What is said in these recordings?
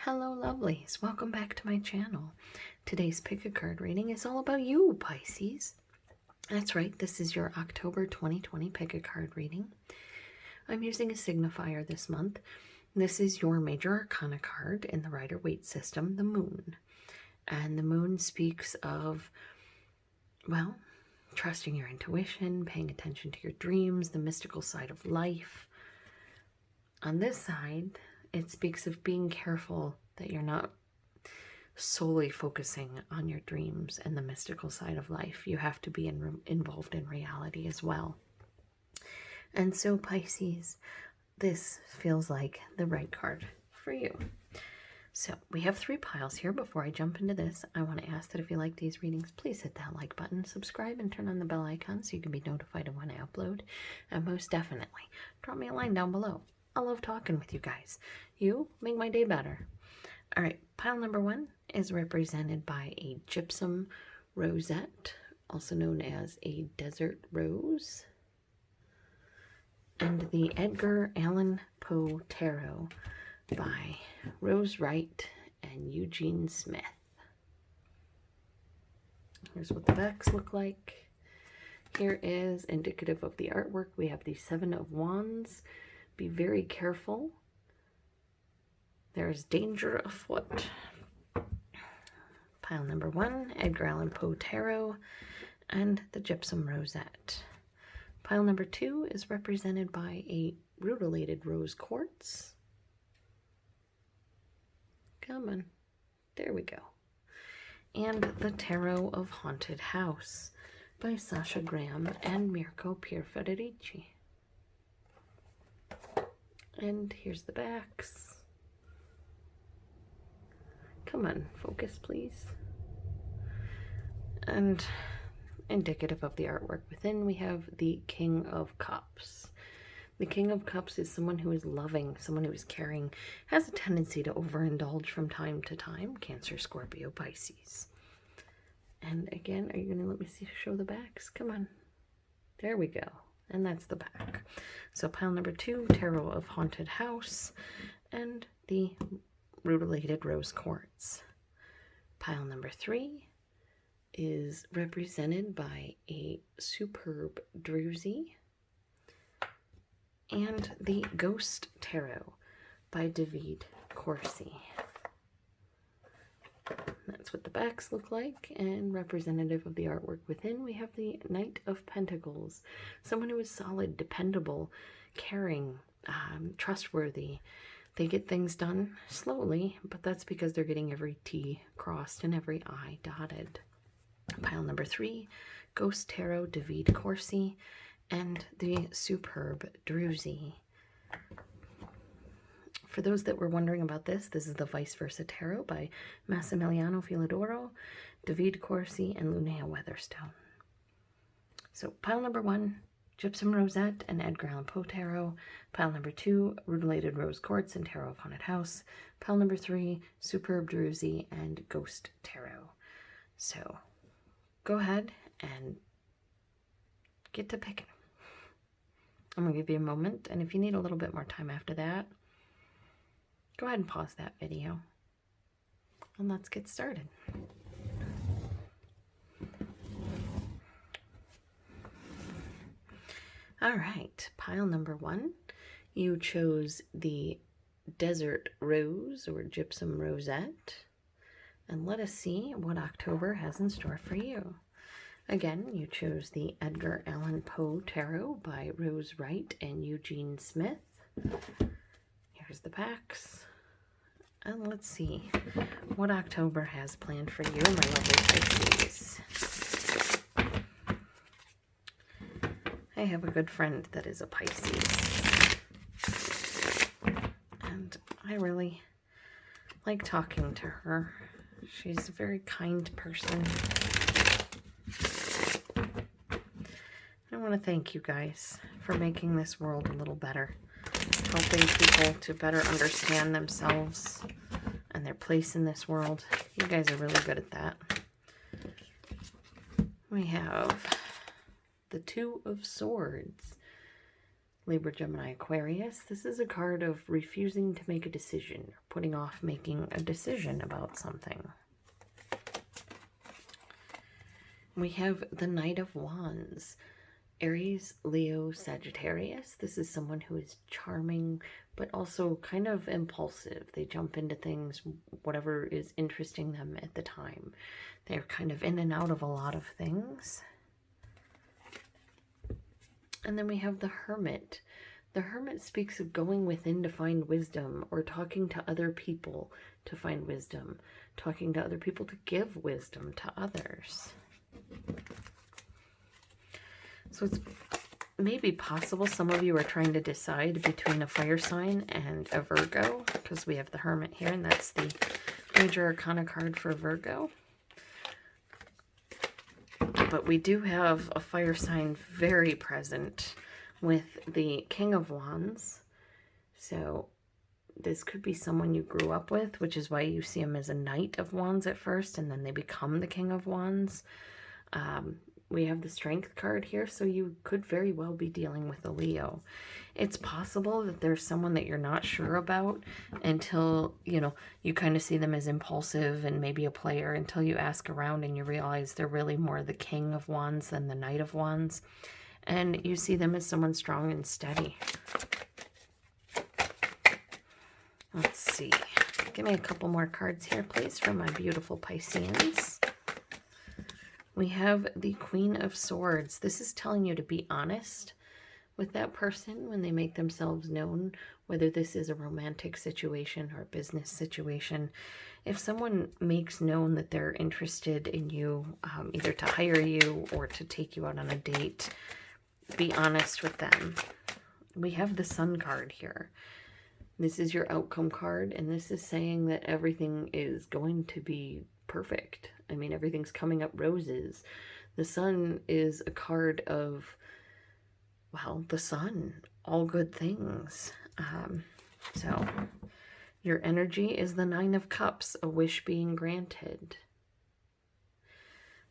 Hello lovelies, welcome back to my channel. Today's pick a card reading is all about you, Pisces. That's right, this is your October 2020 pick a card reading. I'm using a signifier this month. This is your major arcana card in the Rider-Waite system, the Moon. And the Moon speaks of, well, trusting your intuition, paying attention to your dreams, the mystical side of life. On this side, it speaks of being careful that you're not solely focusing on your dreams and the mystical side of life. You have to be involved in reality as well. And so, Pisces, this feels like the right card for you. So we have 3 piles here. Before I jump into this, I want to ask that if you like these readings, please hit that like button, subscribe, and turn on the bell icon so you can be notified of when I upload. And most definitely, drop me a line down below. I love talking with you guys. You make my day better. All right, pile number 1 is represented by a Gypsum Rosette, also known as a desert rose, and the Edgar Allan Poe Tarot by Wright and Eugene Smith. Here's what the backs look like. Here is indicative of the artwork. We have the 7 of Wands. Be very careful. There's danger afoot. Pile number 1, Edgar Allan Poe Tarot and the Gypsum Rosette. Pile number 2 is represented by a rutilated rose quartz. Come on. There we go. And the Tarot of Haunted House by Sasha and Mirco Pierfederici. And here's the backs. Come on, focus please. And indicative of the artwork within, we have the King of Cups. The King of Cups is someone who is loving, someone who is caring, has a tendency to overindulge from time to time. Cancer, Scorpio, Pisces. And again, are you going to let me show the backs? Come on. There we go. And that's the back. So pile number 2, Tarot of Haunted House, and the rutilated rose quartz. Pile number 3 is represented by a superb Druzy and the Ghost Tarot by Davide, Corsi. That's what the backs look like, and representative of the artwork within, we have the Knight of Pentacles. Someone who is solid, dependable, caring, trustworthy. They get things done slowly, but that's because they're getting every T crossed and every I dotted. Pile number 3, Ghost Tarot, Davide, Corsi, and the superb Druzy. For those that were wondering about this is the Vice Versa Tarot by Massimiliano Filodoro, Davide Corsi, and Lunea Weatherstone. So pile number 1, Gypsum Rosette and Edgar Allan Poe Tarot. Pile number 2, Rutilated Rose Quartz and Tarot of Haunted House. Pile number 3, Superb Druzy and Ghost Tarot. So go ahead and get to picking. I'm going to give you a moment, and if you need a little bit more time after that, go ahead and pause that video, and let's get started. All right, pile number 1, you chose the Desert Rose or Gypsum Rosette, and let us see what October has in store for you. Again, you chose the Edgar Allan Poe Tarot by Wright and Eugene Smith. Here's the packs. And let's see what October has planned for you, my lovely Pisces. I have a good friend that is a Pisces, and I really like talking to her. She's a very kind person. I want to thank you guys for making this world a little better, helping people to better understand themselves and their place in this world. You guys are really good at that. We have the 2 of Swords, Libra, Gemini, Aquarius. This is a card of refusing to make a decision, putting off making a decision about something. We have the Knight of Wands. Aries, Leo, Sagittarius. This is someone who is charming, but also kind of impulsive. They jump into things, whatever is interesting them at the time. They're kind of in and out of a lot of things. And then we have the Hermit. The Hermit speaks of going within to find wisdom, or talking to other people to find wisdom, talking to other people to give wisdom to others. So it's maybe possible some of you are trying to decide between a fire sign and a Virgo, because we have the Hermit here, and that's the major arcana card for Virgo. But we do have a fire sign very present with the King of Wands. So this could be someone you grew up with, which is why you see him as a Knight of Wands at first, and then they become the King of Wands. We have the Strength card here, so you could very well be dealing with a Leo. It's possible that there's someone that you're not sure about until, you know, you kind of see them as impulsive and maybe a player, until you ask around and you realize they're really more the King of Wands than the Knight of Wands. And you see them as someone strong and steady. Let's see. Give me a couple more cards here, please, for my beautiful Pisceans. We have the Queen of Swords. This is telling you to be honest with that person when they make themselves known, whether this is a romantic situation or a business situation. If someone makes known that they're interested in you, either to hire you or to take you out on a date, be honest with them. We have the Sun card here. This is your outcome card, and this is saying that everything is going to be perfect. I mean, everything's coming up roses. The Sun is a card of, well, the sun, all good things. So your energy is the Nine of Cups, a wish being granted.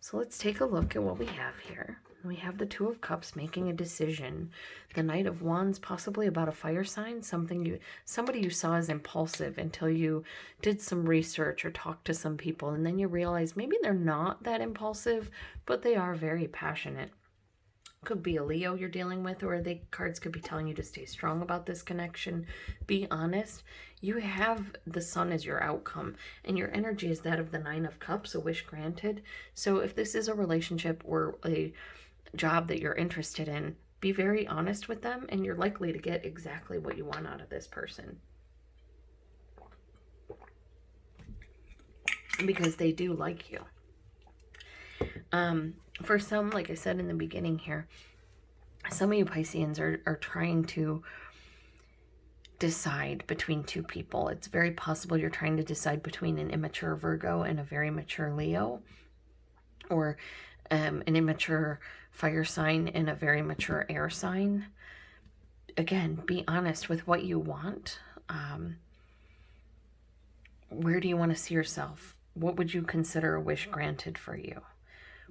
So let's take a look at what we have here. We have the Two of Cups making a decision. The Knight of Wands, possibly about a fire sign, somebody you saw as impulsive until you did some research or talked to some people, and then you realize maybe they're not that impulsive, but they are very passionate. Could be a Leo you're dealing with, or the cards could be telling you to stay strong about this connection. Be honest. You have the Sun as your outcome, and your energy is that of the Nine of Cups, a wish granted. So if this is a relationship or a job that you're interested in, be very honest with them, and you're likely to get exactly what you want out of this person, because they do like you. For some, like I said in the beginning here, some of you Pisceans are trying to decide between two people. It's very possible you're trying to decide between an immature Virgo and a very mature Leo, or an immature fire sign and a very mature air sign. Again, be honest with what you want. Where do you want to see yourself? What would you consider a wish granted for you?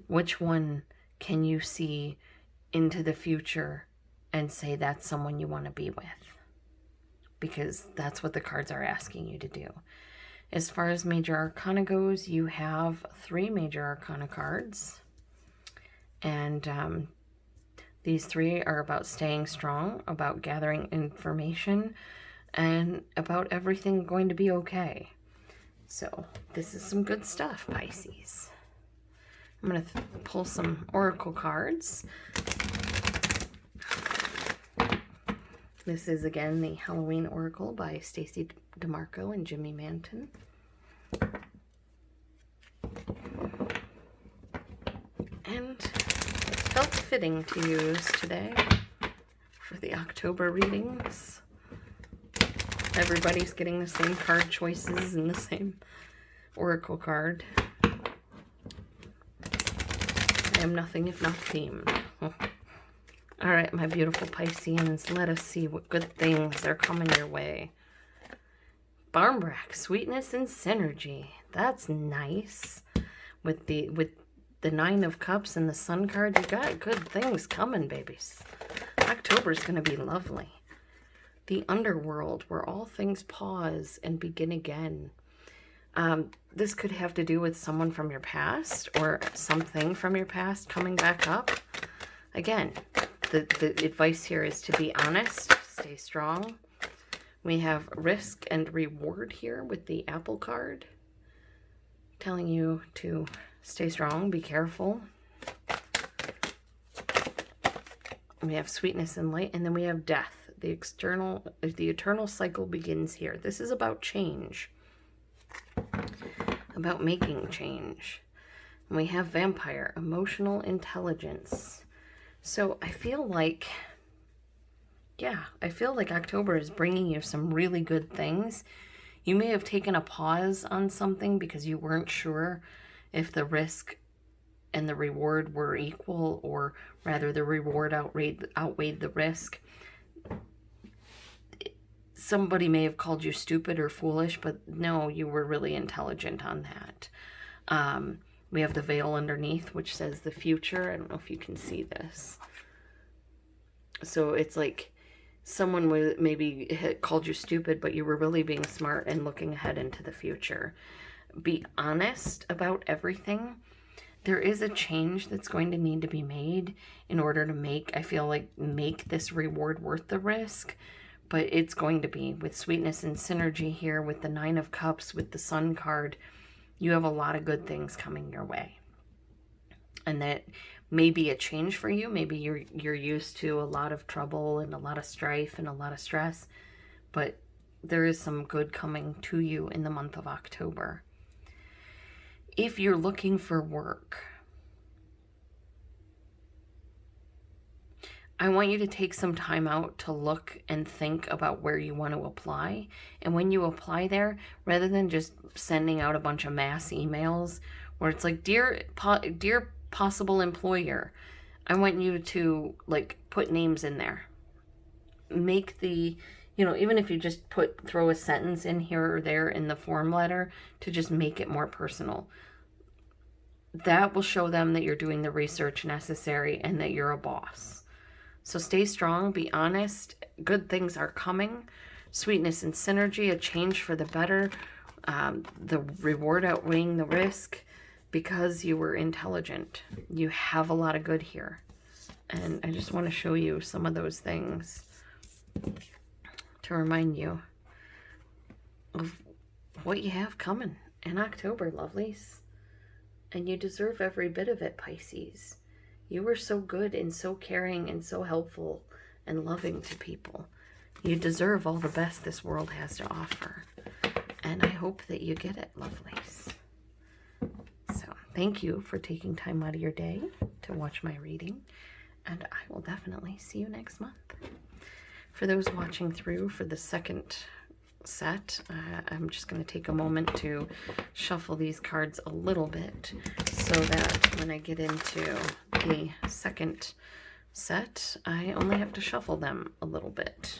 Which one can you see into the future and say that's someone you want to be with? Because that's what the cards are asking you to do. As far as major arcana goes, you have 3 major arcana cards. And these 3 are about staying strong, about gathering information, and about everything going to be okay. So this is some good stuff, Pisces. I'm going to pull some oracle cards. This is, again, the Halloween Oracle by Stacey, DeMarco, and Jimmy Manton. And it felt fitting to use today for the October readings. Everybody's getting the same card choices and the same oracle card. I am nothing if not themed. All right, my beautiful Pisceans, let us see what good things are coming your way. Barmbrack, sweetness and synergy. That's nice. With the Nine of Cups and the Sun card, you got good things coming, babies. October is going to be lovely. The underworld, where all things pause and begin again. This could have to do with someone from your past or something from your past coming back up. Again, the advice here is to be honest, stay strong. We have risk and reward here with the apple card, telling you to stay strong, be careful. We have sweetness and light, and then we have death. The eternal cycle begins here. This is about change, about making change. And we have vampire, emotional intelligence. So I feel like, yeah, I feel like October is bringing you some really good things. You may have taken a pause on something because you weren't sure if the risk and the reward were equal, or rather the reward outweighed the risk. Somebody may have called you stupid or foolish, but no, you were really intelligent on that. We have the veil underneath, which says the future. I don't know if you can see this. So it's like someone maybe had called you stupid, but you were really being smart and looking ahead into the future. Be honest about everything. There is a change that's going to need to be made in order to make this reward worth the risk. But it's going to be with sweetness and synergy here, with the 9 of Cups, with the Sun card. You have a lot of good things coming your way. And that may be a change for you. Maybe you're used to a lot of trouble and a lot of strife and a lot of stress. But there is some good coming to you in the month of October. If you're looking for work, I want you to take some time out to look and think about where you want to apply. And when you apply there, rather than just sending out a bunch of mass emails where it's like, dear possible employer, I want you to put names in there. Make the, even if you just throw a sentence in here or there in the form letter to just make it more personal. That will show them that you're doing the research necessary and that you're a boss. So stay strong, be honest. Good things are coming. Sweetness and synergy, a change for the better. The reward outweighing the risk because you were intelligent. You have a lot of good here. And I just want to show you some of those things to remind you of what you have coming in October, lovelies. And you deserve every bit of it, Pisces. You were so good and so caring and so helpful and loving to people. You deserve all the best this world has to offer. And I hope that you get it, lovelies. So thank you for taking time out of your day to watch my reading. And I will definitely see you next month. For those watching through for the second set, I'm just going to take a moment to shuffle these cards a little bit so that when I get into the second set, I only have to shuffle them a little bit.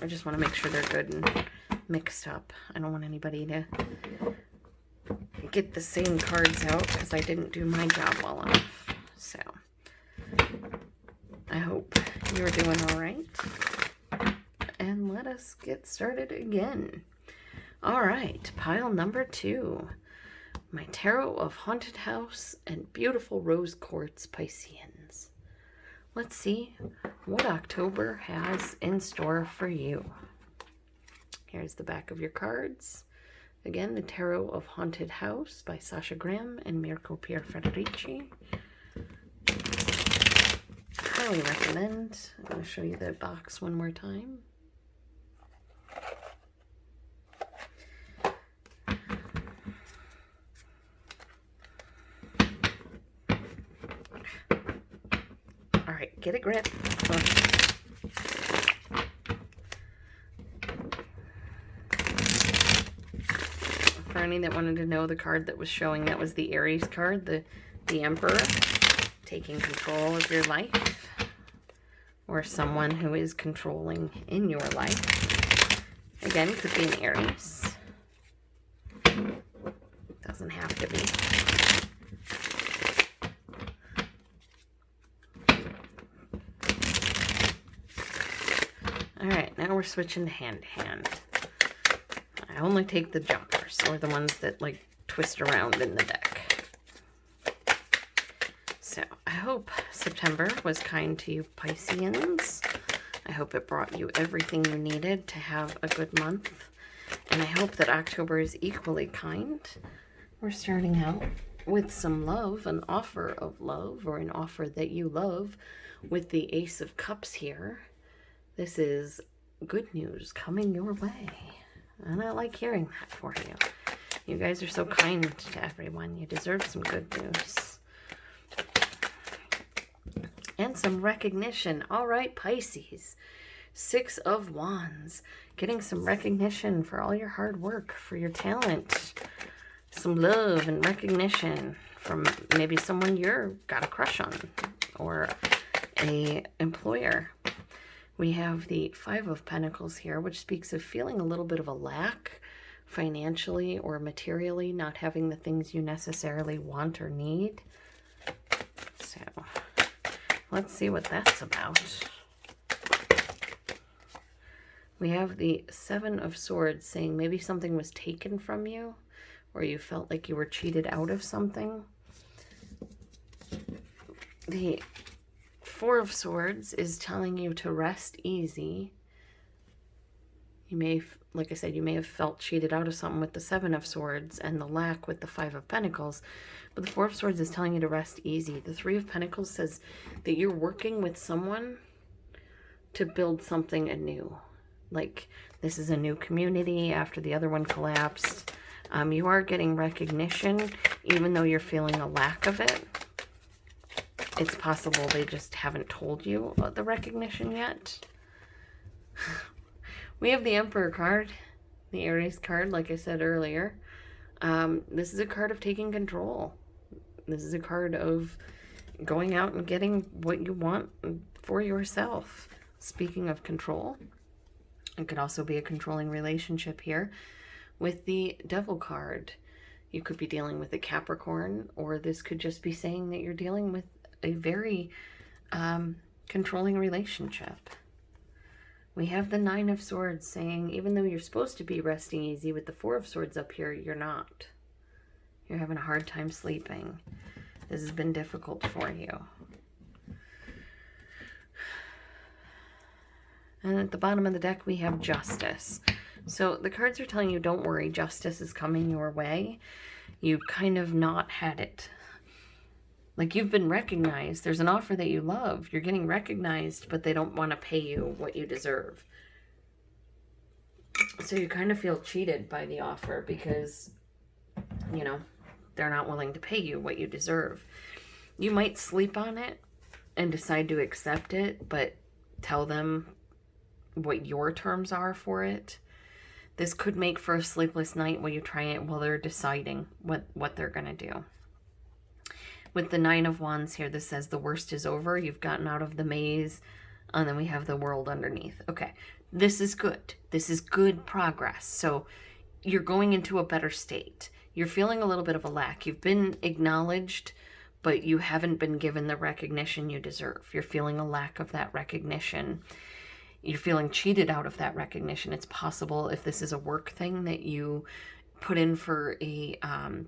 I just want to make sure they're good and mixed up. I don't want anybody to get the same cards out because I didn't do my job well enough. So I hope you're doing all right. And let us get started again. All right, pile number 2. My Tarot of Haunted House and Beautiful Rose Quartz Pisceans. Let's see what October has in store for you. Here's the back of your cards. Again, the Tarot of Haunted House by Sasha and Mirco Pierfederici. Highly recommend. I'm going to show you the box one more time. All right, get a grip. For any that wanted to know, the card that was showing, that was the Aries card, the Emperor, taking control of your life, or someone who is controlling in your life. Again, could be an Aries. Doesn't have to be. Alright, now we're switching to hand-to-hand. I only take the jumpers, or the ones that, like, twist around in the deck. So, I hope September was kind to you Pisceans. I hope it brought you everything you needed to have a good month. And I hope that October is equally kind. We're starting out with some love, an offer of love, or an offer that you love, with the Ace of Cups here. This is good news coming your way. And I like hearing that for you. You guys are so kind to everyone. You deserve some good news. And some recognition. All right, Pisces. 6 of Wands. Getting some recognition for all your hard work, for your talent. Some love and recognition from maybe someone you're got a crush on, or a employer. We have the 5 of Pentacles here, which speaks of feeling a little bit of a lack financially or materially, not having the things you necessarily want or need. So let's see what that's about. We have the 7 of Swords, saying maybe something was taken from you, or you felt like you were cheated out of something. The 4 of Swords is telling you to rest easy. You may, like I said, you may have felt cheated out of something with the 7 of Swords and the lack with the 5 of Pentacles. But the 4 of Swords is telling you to rest easy. The 3 of Pentacles says that you're working with someone to build something anew. Like, this is a new community after the other one collapsed. You are getting recognition, even though you're feeling a lack of it. It's possible they just haven't told you the recognition yet. We have the Emperor card, the Aries card, like I said earlier. This is a card of taking control. This is a card of going out and getting what you want for yourself. Speaking of control, it could also be a controlling relationship here with the Devil card. You could be dealing with a Capricorn, or this could just be saying that you're dealing with a very controlling relationship. We have the 9 of Swords, saying even though you're supposed to be resting easy, with the 4 of Swords up here, you're not. You're having a hard time sleeping. This has been difficult for you. And at the bottom of the deck, we have Justice. So the cards are telling you, don't worry, justice is coming your way. You've kind of not had it. Like, you've been recognized. There's an offer that you love. You're getting recognized, but they don't want to pay you what you deserve. So you kind of feel cheated by the offer because, you know, they're not willing to pay you what you deserve. You might sleep on it and decide to accept it, but tell them what your terms are for it. This could make for a sleepless night while you try it, while they're deciding what they're going to do. With the 9 of Wands here, this says the worst is over. You've gotten out of the maze. And then we have the World underneath. Okay, this is good. This is good progress. So you're going into a better state. You're feeling a little bit of a lack. You've been acknowledged, but you haven't been given the recognition you deserve. You're feeling a lack of that recognition. You're feeling cheated out of that recognition. It's possible, if this is a work thing, that you put in for a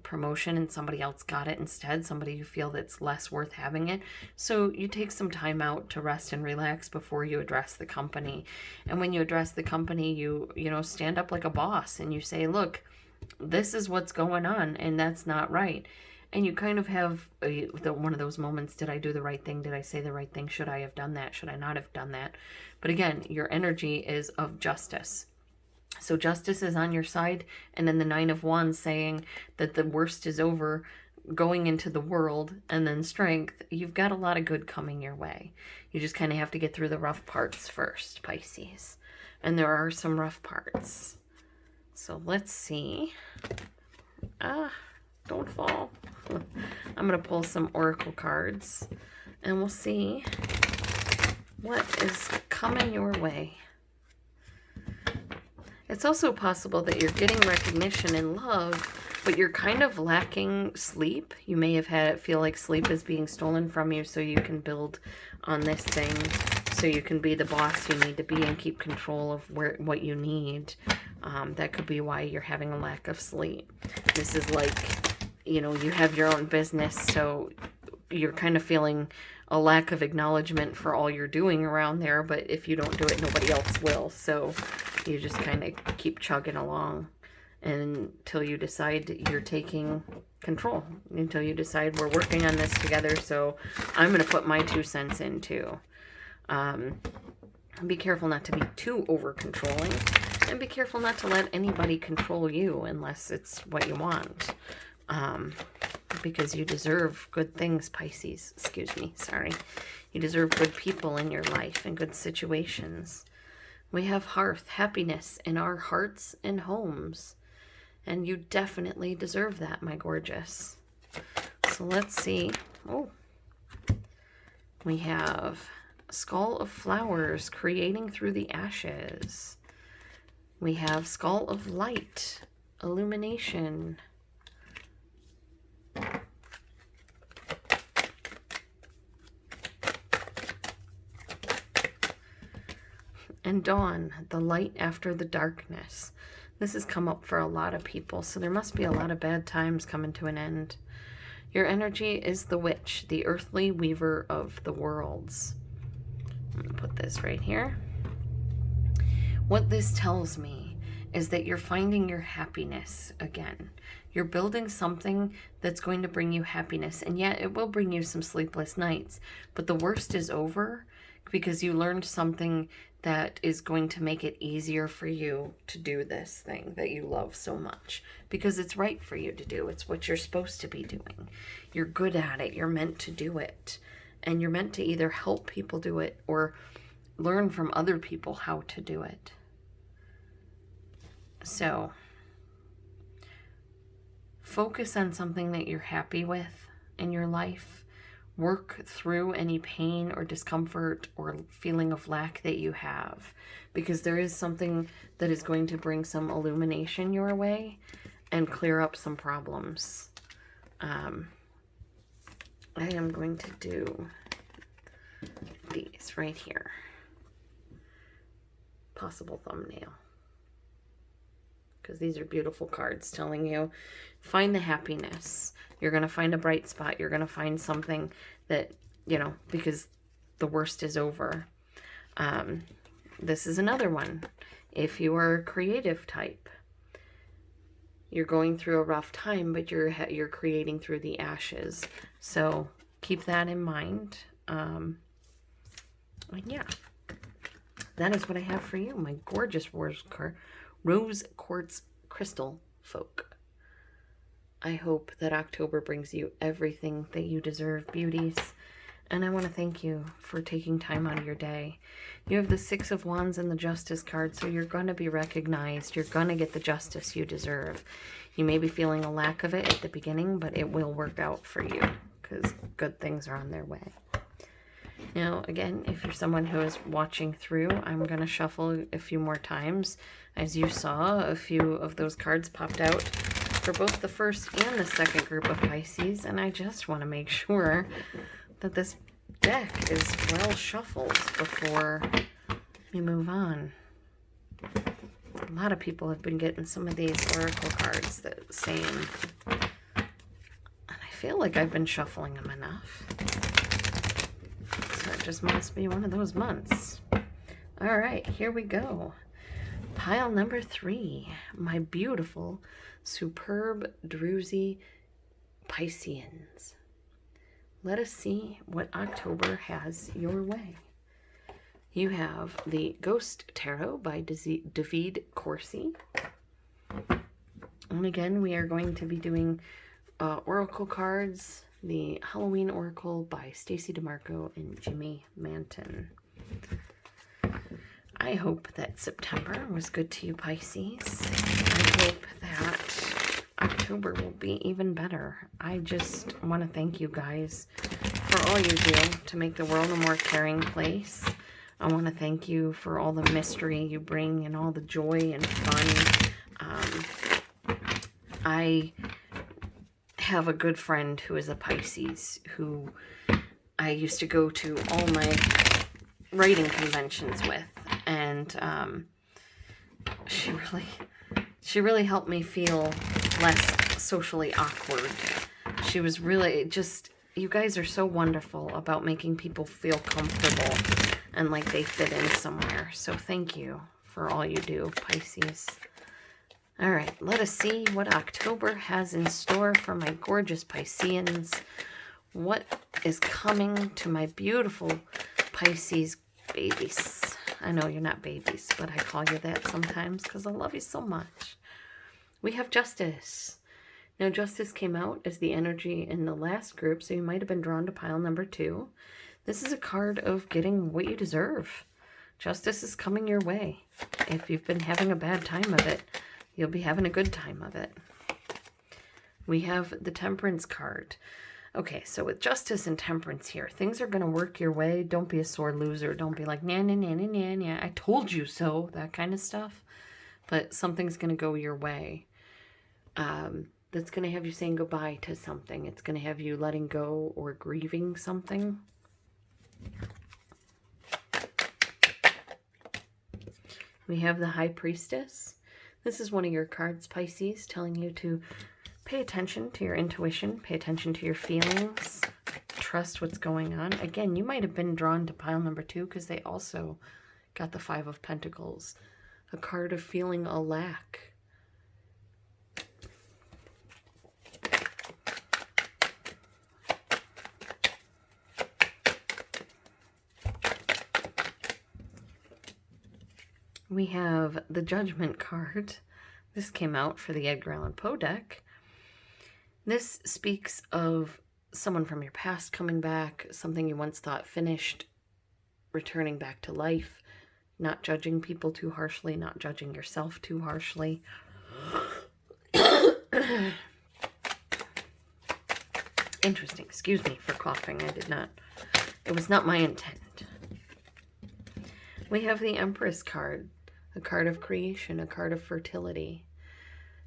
promotion and somebody else got it instead, somebody you feel that's less worth having it. So you take some time out to rest and relax before you address the company. And when you address the company, you know, stand up like a boss and you say, look, this is what's going on and that's not right. And you kind of have one of those moments, did I do the right thing? Did I say the right thing? Should I have done that? Should I not have done that? But again, your energy is of justice. So justice is on your side, and then the 9 of Wands saying that the worst is over, going into the World, and then Strength. You've got a lot of good coming your way. You just kind of have to get through the rough parts first, Pisces. And there are some rough parts. So let's see. Don't fall. I'm going to pull some Oracle cards, and we'll see what is coming your way. It's also possible that you're getting recognition and love, but you're kind of lacking sleep. You may have feel like sleep is being stolen from you so you can build on this thing. so you can be the boss you need to be and keep control of what you need. That could be why you're having a lack of sleep. This is like, you know, you have your own business, so you're kind of feeling a lack of acknowledgement for all you're doing around there, but if you don't do it, nobody else will. So you just kind of keep chugging along until you decide you're taking control, until you decide we're working on this together, so I'm going to put my 2 cents in too. Be careful not to be too over-controlling, and be careful not to let anybody control you unless it's what you want. Because you deserve good things, Pisces. Excuse me, sorry. You deserve good people in your life and good situations. We have hearth, happiness in our hearts and homes. And you definitely deserve that, my gorgeous. So let's see. Oh, we have Skull of Flowers, creating through the ashes. We have Skull of Light, illumination. And Dawn, the light after the darkness. This has come up for a lot of people, so there must be a lot of bad times coming to an end. Your energy is the witch, the earthly weaver of the worlds. I'm going to put this right here. What this tells me is that you're finding your happiness again. You're building something that's going to bring you happiness, and yet it will bring you some sleepless nights. But the worst is over because you learned something that is going to make it easier for you to do this thing that you love so much, because it's right for you to do. It's what you're supposed to be doing. You're good at it. You're meant to do it. And you're meant to either help people do it or learn from other people how to do it. So focus on something that you're happy with in your life. Work through any pain or discomfort or feeling of lack that you have, because there is something that is going to bring some illumination your way and clear up some problems. I am going to do these right here. Possible thumbnail. Because these are beautiful cards telling you, find the happiness. You're going to find a bright spot. You're going to find something that, you know, because the worst is over. This is another one. If you are a creative type, you're going through a rough time, but you're creating through the ashes. So keep that in mind. And yeah, that is what I have for you, my gorgeous rose quartz crystal folk. I hope that October brings you everything that you deserve, beauties. And I want to thank you for taking time out of your day. You have the 6 of Wands and the Justice card, so you're going to be recognized. You're going to get the justice you deserve. You may be feeling a lack of it at the beginning, but it will work out for you because good things are on their way. Now, again, if you're someone who is watching through, I'm going to shuffle a few more times. As you saw, a few of those cards popped out for both the first and the second group of Pisces, and I just want to make sure that this deck is well shuffled before we move on. A lot of people have been getting some of these oracle cards that same, and I feel like I've been shuffling them enough. So it just must be one of those months. All right, here we go. Pile number 3, my beautiful, superb Druzy Pisceans. Let us see what October has your way. You have the Ghost Tarot by Davide Corsi. And again, we are going to be doing oracle cards. The Halloween Oracle by Stacey, DeMarco, and Jimmy Manton. I hope that September was good to you, Pisces. I hope that October will be even better. I just want to thank you guys for all you do to make the world a more caring place. I want to thank you for all the mystery you bring and all the joy and fun. I have a good friend who is a Pisces who I used to go to all my writing conventions with, and she really helped me feel less socially awkward. She was really just, you guys are so wonderful about making people feel comfortable and like they fit in somewhere. So thank you for all you do, Pisces. All right, let us see what October has in store for my gorgeous Pisceans. What is coming to my beautiful Pisces babies? I know you're not babies, but I call you that sometimes because I love you so much. We have Justice. Now, Justice came out as the energy in the last group, so you might have been drawn to pile number 2. This is a card of getting what you deserve. Justice is coming your way. If you've been having a bad time of it, you'll be having a good time of it. We have the Temperance card. Okay, so with Justice and Temperance here, things are going to work your way. Don't be a sore loser. Don't be like, nah, nah, nah, nah, nah, nah, I told you so, that kind of stuff. But something's going to go your way. That's going to have you saying goodbye to something. It's going to have you letting go or grieving something. We have the High Priestess. This is one of your cards, Pisces, telling you to pay attention to your intuition, pay attention to your feelings, trust what's going on. Again, you might have been drawn to pile number 2 because they also got the 5 of Pentacles, a card of feeling a lack. We have the Judgment card. This came out for the Edgar Allan Poe deck. This speaks of someone from your past coming back, something you once thought finished, returning back to life, not judging people too harshly, not judging yourself too harshly. Interesting. Excuse me for coughing. It was not my intent. We have the Empress card, a card of creation, a card of fertility.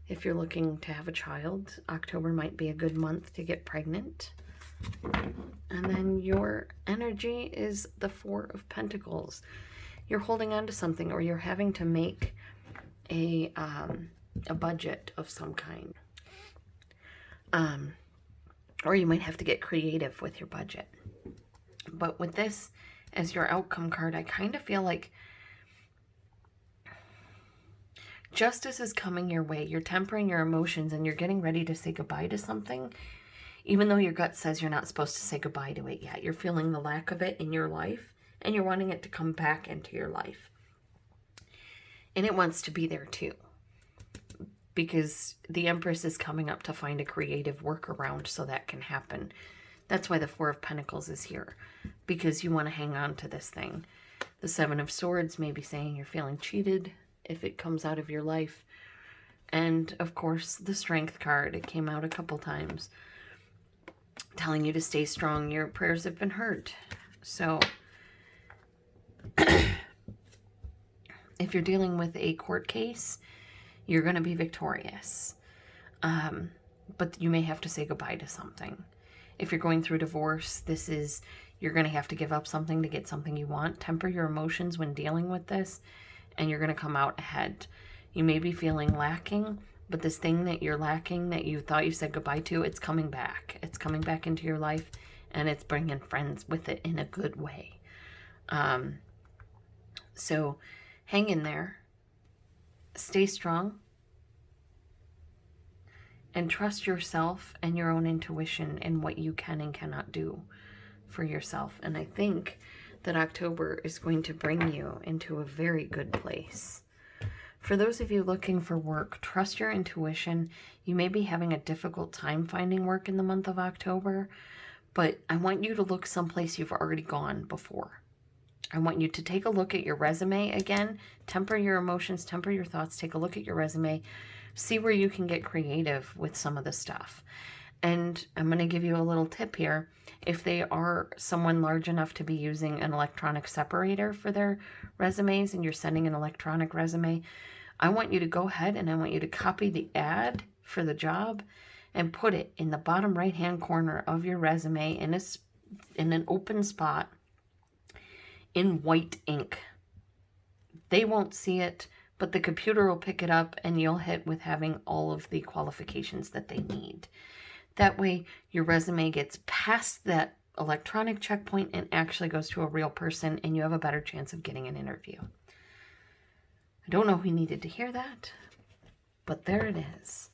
If you're looking to have a child, October might be a good month to get pregnant. And then your energy is the 4 of Pentacles. You're holding on to something, or you're having to make a budget of some kind. Or you might have to get creative with your budget. But with this as your outcome card, I kind of feel like justice is coming your way. You're tempering your emotions and you're getting ready to say goodbye to something, even though your gut says you're not supposed to say goodbye to it yet. You're feeling the lack of it in your life and you're wanting it to come back into your life. And it wants to be there too, because the Empress is coming up to find a creative workaround so that can happen. That's why the 4 of Pentacles is here, because you want to hang on to this thing. The 7 of Swords may be saying you're feeling cheated if it comes out of your life. And, of course, the Strength card. It came out a couple times, telling you to stay strong. Your prayers have been heard. So, if you're dealing with a court case, you're going to be victorious. But you may have to say goodbye to something. If you're going through divorce, you're going to have to give up something to get something you want. Temper your emotions when dealing with this, and you're going to come out ahead. You may be feeling lacking, but this thing that you're lacking that you thought you said goodbye to, it's coming back. It's coming back into your life, and it's bringing friends with it in a good way. So hang in there. Stay strong. And trust yourself and your own intuition and what you can and cannot do for yourself. And I think that October is going to bring you into a very good place. For those of you looking for work, trust your intuition. You may be having a difficult time finding work in the month of October, but I want you to look someplace you've already gone before. I want you to take a look at your resume again. Temper your emotions, temper your thoughts. Take a look at your resume. See where you can get creative with some of the stuff. And I'm going to give you a little tip here. If they are someone large enough to be using an electronic separator for their resumes and you're sending an electronic resume, I want you to go ahead and I want you to copy the ad for the job and put it in the bottom right-hand corner of your resume in an open spot in white ink. They won't see it, but the computer will pick it up and you'll hit with having all of the qualifications that they need. That way, your resume gets past that electronic checkpoint and actually goes to a real person, and you have a better chance of getting an interview. I don't know who needed to hear that, but there it is.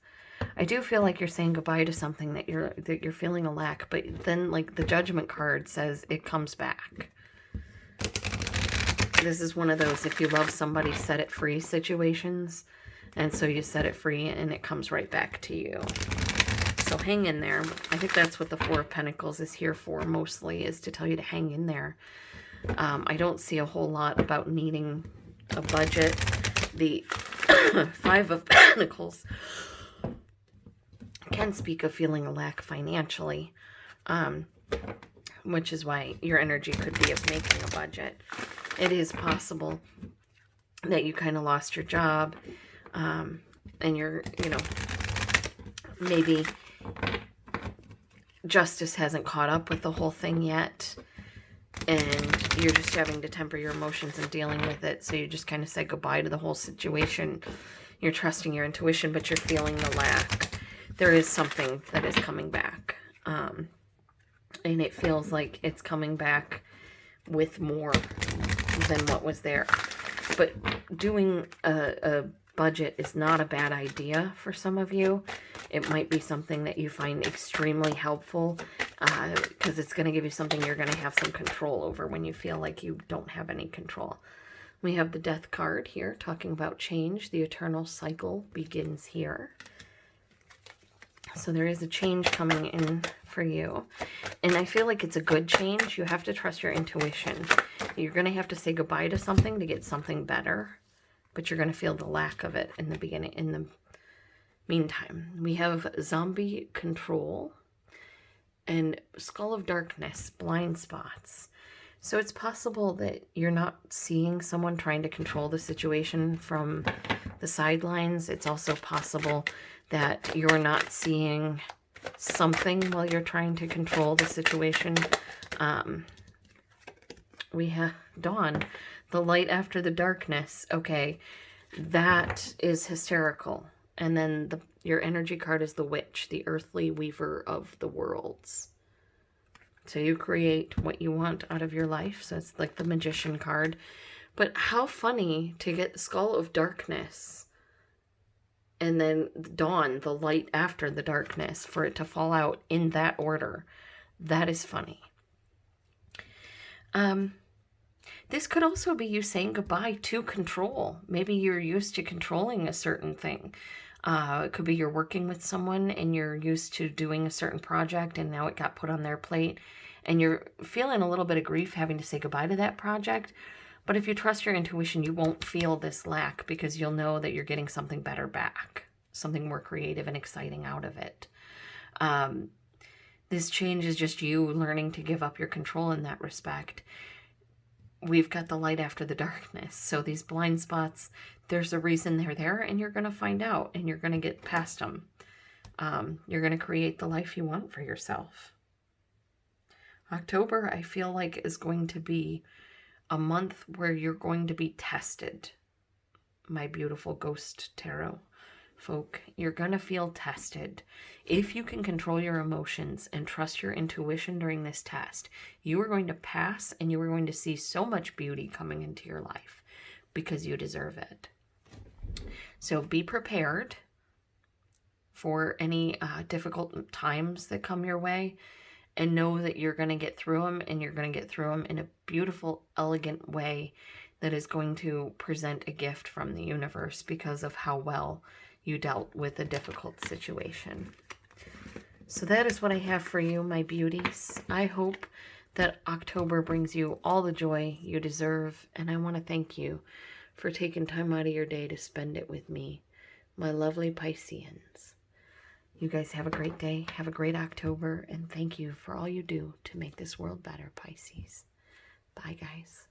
I do feel like you're saying goodbye to something that you're feeling a lack, but then like the Judgment card says it comes back. This is one of those if you love somebody, set it free situations. And so you set it free and it comes right back to you. So hang in there. I think that's what the Four of Pentacles is here for mostly, is to tell you to hang in there. I don't see a whole lot about needing a budget. The Five of Pentacles can speak of feeling a lack financially, which is why your energy could be of making a budget. It is possible that you kind of lost your job, and you're, maybe justice hasn't caught up with the whole thing yet, and you're just having to temper your emotions and dealing with it. So you just kind of say goodbye to the whole situation. You're trusting your intuition, but you're feeling the lack. There is something that is coming back, and it feels like it's coming back with more than what was there. But doing a budget is not a bad idea for some of you. It might be something that you find extremely helpful, because it's going to give you something you're going to have some control over when you feel like you don't have any control. We have the Death card here talking about change. The eternal cycle begins here. So there is a change coming in for you. And I feel like it's a good change. You have to trust your intuition. You're going to have to say goodbye to something to get something better, but you're going to feel the lack of it in the beginning. In the meantime, we have zombie control and skull of darkness, blind spots. So it's possible that you're not seeing someone trying to control the situation from the sidelines. It's also possible that you're not seeing something while you're trying to control the situation. We have dawn, the light after the darkness. Okay, that is hysterical. And then your energy card is the witch, the earthly weaver of the worlds. So you create what you want out of your life. So it's like the magician card. But how funny to get the skull of darkness and then dawn, the light after the darkness, for it to fall out in that order. That is funny. This could also be you saying goodbye to control. Maybe you're used to controlling a certain thing. It could be you're working with someone and you're used to doing a certain project and now it got put on their plate and you're feeling a little bit of grief having to say goodbye to that project. But if you trust your intuition, you won't feel this lack because you'll know that you're getting something better back, something more creative and exciting out of it. This change is just you learning to give up your control in that respect. We've got the light after the darkness. So these blind spots, there's a reason they're there and you're going to find out and you're going to get past them. You're going to create the life you want for yourself. October, I feel like, is going to be a month where you're going to be tested. My beautiful ghost tarot folk, you're going to feel tested. If you can control your emotions and trust your intuition during this test, you are going to pass and you are going to see so much beauty coming into your life because you deserve it. So be prepared for any difficult times that come your way, and know that you're going to get through them, and you're going to get through them in a beautiful, elegant way that is going to present a gift from the universe because of how well you dealt with a difficult situation. So that is what I have for you, my beauties. I hope that October brings you all the joy you deserve, and I want to thank you for taking time out of your day to spend it with me, my lovely Pisceans. You guys have a great day, have a great October, and thank you for all you do to make this world better, Pisces. Bye, guys.